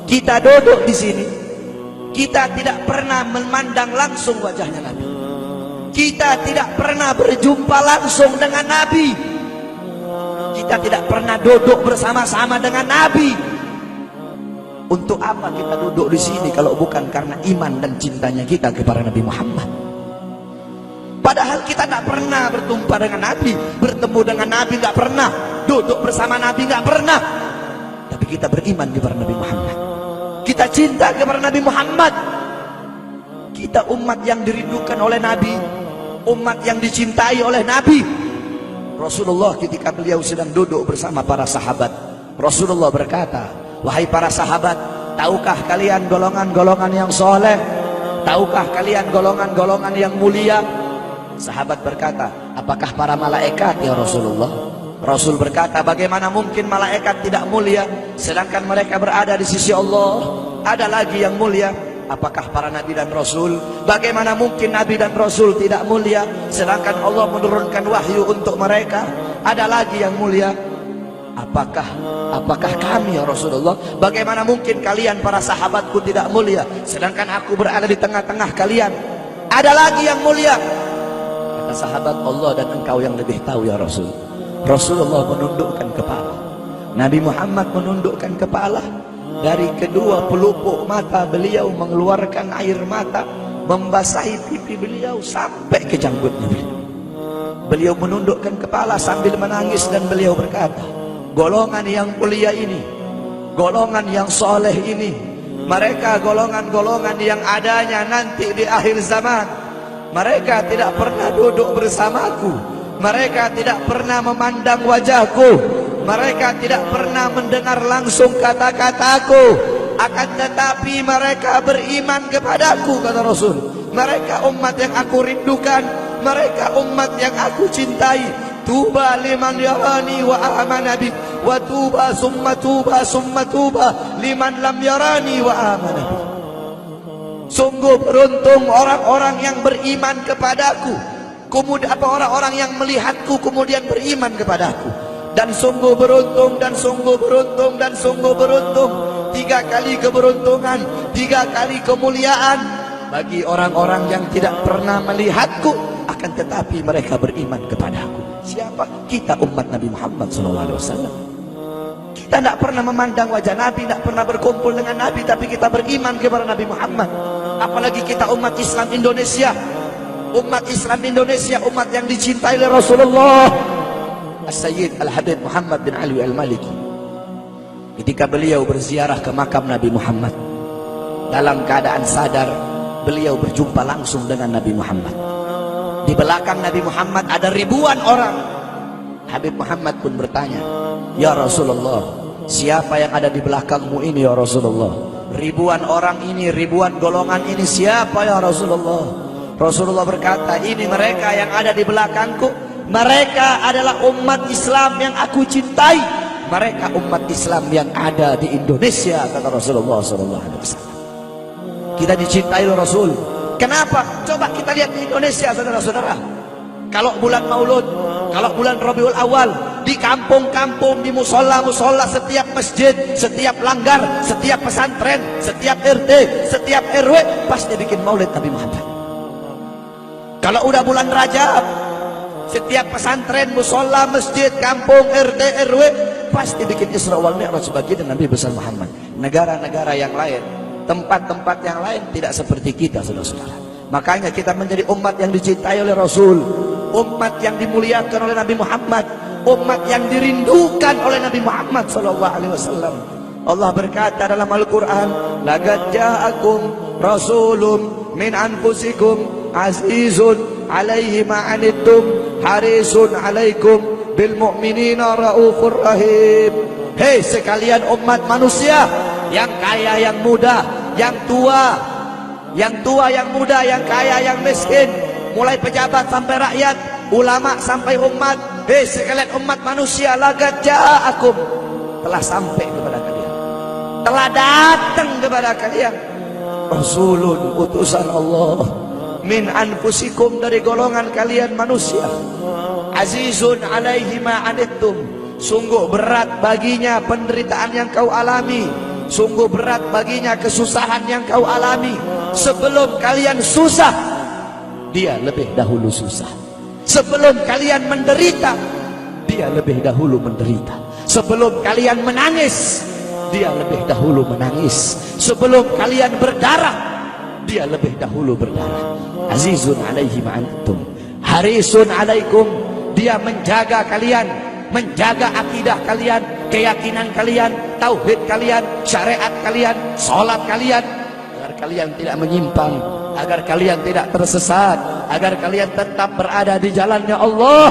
Kita duduk di sini, kita tidak pernah memandang langsung wajahnya Nabi. Kita tidak pernah berjumpa langsung dengan Nabi. Kita tidak pernah duduk bersama-sama dengan Nabi. Untuk apa kita duduk di sini kalau bukan karena iman dan cintanya kita kepada Nabi Muhammad? Padahal kita tidak pernah berjumpa dengan Nabi, bertemu dengan Nabi nggak pernah, duduk bersama Nabi nggak pernah. Tapi kita beriman kepada Nabi Muhammad. Kita cinta kepada Nabi Muhammad. Kita umat yang dirindukan oleh Nabi, umat yang dicintai oleh Nabi. Rasulullah ketika beliau sedang duduk bersama para sahabat, Rasulullah berkata, wahai para sahabat, tahukah kalian golongan-golongan yang soleh? Tahukah kalian golongan-golongan yang mulia? Sahabat berkata, apakah para malaikat ya Rasulullah? Rasul berkata, bagaimana mungkin malaikat tidak mulia sedangkan mereka berada di sisi Allah? Ada lagi yang mulia. Apakah para nabi dan rasul? Bagaimana mungkin nabi dan rasul tidak mulia sedangkan Allah menurunkan wahyu untuk mereka? Ada lagi yang mulia. Apakah kami ya Rasulullah? Bagaimana mungkin kalian para sahabatku tidak mulia sedangkan aku berada di tengah-tengah kalian? Ada lagi yang mulia. Kata sahabat, Allah dan engkau yang lebih tahu ya Rasul. Rasulullah menundukkan kepala, Nabi Muhammad menundukkan kepala. Dari kedua pelupuk mata beliau mengeluarkan air mata, membasahi pipi beliau sampai ke janggutnya beliau. Beliau menundukkan kepala sambil menangis dan beliau berkata, golongan yang mulia ini, golongan yang soleh ini, mereka golongan-golongan yang adanya nanti di akhir zaman. Mereka tidak pernah duduk bersamaku, mereka tidak pernah memandang wajahku, mereka tidak pernah mendengar langsung kata-kataku, akan tetapi mereka beriman kepadaku, kata Rasul. Mereka umat yang aku rindukan, mereka umat yang aku cintai. Tuba liman yarani wa amana bi, wa tuba summa tuba liman lam yarani wa amana bi. Sungguh beruntung orang-orang yang beriman kepadaku, kemudian orang-orang yang melihatku kemudian beriman kepadaku. Dan sungguh beruntung, dan sungguh beruntung, dan sungguh beruntung. 3 kali keberuntungan, 3 kali kemuliaan bagi orang-orang yang tidak pernah melihatku, akan tetapi mereka beriman kepadaku. Siapa? Kita umat Nabi Muhammad SAW. Kita tidak pernah memandang wajah Nabi, tidak pernah berkumpul dengan Nabi, tapi kita beriman kepada Nabi Muhammad. Apalagi kita umat Islam Indonesia. Umat Islam Indonesia, umat yang dicintai oleh Rasulullah As-Sayyid Al-Habib Muhammad bin Ali Al-Maliki. Ketika beliau berziarah ke makam Nabi Muhammad, dalam keadaan sadar, beliau berjumpa langsung dengan Nabi Muhammad. Di belakang Nabi Muhammad ada ribuan orang. Habib Muhammad pun bertanya, ya Rasulullah, siapa yang ada di belakangmu ini ya Rasulullah? Ribuan orang ini, ribuan golongan ini, siapa ya Rasulullah? Rasulullah berkata, ini mereka yang ada di belakangku. Mereka adalah umat Islam yang aku cintai. Mereka umat Islam yang ada di Indonesia, kata Rasulullah SAW. Kita dicintai oleh Rasul. Kenapa? Coba kita lihat di Indonesia, saudara-saudara. Kalau bulan Maulud, kalau bulan Rabiul Awal, di kampung-kampung, di musola-musola, setiap masjid, setiap langgar, setiap pesantren, setiap RT, setiap RW pasti bikin maulid Nabi Muhammad. Kalau udah bulan Rajab, setiap pesantren, musola, masjid, kampung, RT, RW pasti bikin Isra wal Mi'raj sebagian Nabi besar Muhammad. Negara-negara yang lain, tempat-tempat yang lain tidak seperti kita, saudara-saudara. Makanya kita menjadi umat yang dicintai oleh Rasul, umat yang dimuliakan oleh Nabi Muhammad, umat yang dirindukan oleh Nabi Muhammad SAW. Allah berkata dalam Al-Quran, laqad ja'akum rasulun min anfusikum azizun alaihi ma'anittum harisun alaikum bil mu'minina raufur rahim. Hei sekalian umat manusia, yang kaya, yang muda, yang tua, yang muda, yang kaya, yang miskin, mulai pejabat sampai rakyat, ulama sampai umat. Hei sekalian umat manusia, laqad ja'akum, telah sampai kepada kalian, telah datang kepada kalian rasulun, utusan Allah, min anfusikum, dari golongan kalian manusia, azizun alaihi ma'anittum, sungguh berat baginya penderitaan yang kau alami, sungguh berat baginya kesusahan yang kau alami. Sebelum kalian susah, dia lebih dahulu susah. Sebelum kalian menderita, dia lebih dahulu menderita. Sebelum kalian menangis, dia lebih dahulu menangis. Sebelum kalian berdarah, dia lebih dahulu berdarah. Azizun alaihi ma'antum, harisun alaikum. Dia menjaga kalian, menjaga akidah kalian, keyakinan kalian, tauhid kalian, syariat kalian, sholat kalian, agar kalian tidak menyimpang, agar kalian tidak tersesat, agar kalian tetap berada di jalannya Allah.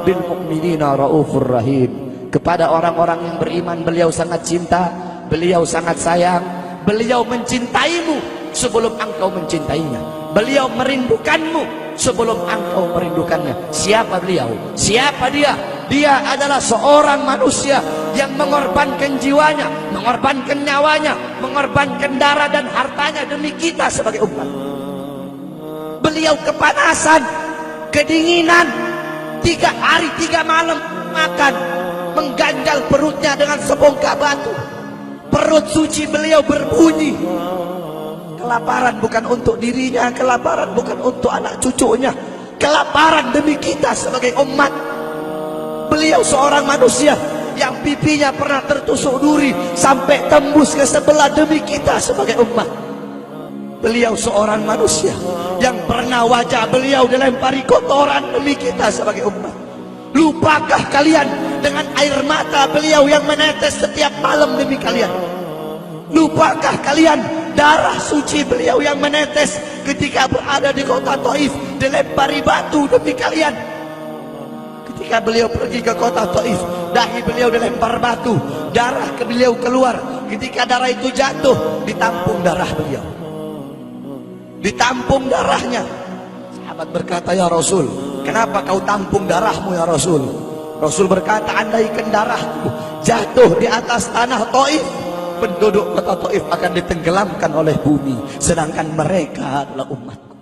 Bil mu'minina raufur rahim. Kepada orang-orang yang beriman, beliau sangat cinta, beliau sangat sayang, beliau mencintaimu sebelum engkau mencintainya, beliau merindukanmu sebelum engkau merindukannya. Siapa beliau? Siapa dia? Dia adalah seorang manusia yang mengorbankan jiwanya, mengorbankan nyawanya, mengorbankan darah dan hartanya demi kita sebagai umat. Beliau kepanasan, kedinginan, 3 hari 3 malam makan, mengganjal perutnya dengan sebongkah batu. Perut suci beliau berbunyi. Kelaparan bukan untuk dirinya, kelaparan bukan untuk anak cucunya, kelaparan demi kita sebagai umat. Beliau seorang manusia yang pipinya pernah tertusuk duri sampai tembus ke sebelah demi kita sebagai umat. Beliau seorang manusia yang pernah wajah beliau dilempari kotoran demi kita sebagai umat. Lupakah kalian dengan air mata beliau yang menetes setiap malam demi kalian? Lupakah kalian darah suci beliau yang menetes ketika berada di kota Taif, dilempari batu demi kalian? Ketika beliau pergi ke kota Taif, dahi beliau dilempar batu, darah ke beliau keluar. Ketika darah itu jatuh, ditampung darah beliau, ditampung darahnya. Sahabat berkata, ya Rasul, kenapa kau tampung darahmu ya Rasul? Rasul berkata, andaikan darahku jatuh di atas tanah Taif, penduduk kota Taif akan ditenggelamkan oleh bumi, sedangkan mereka adalah umatku.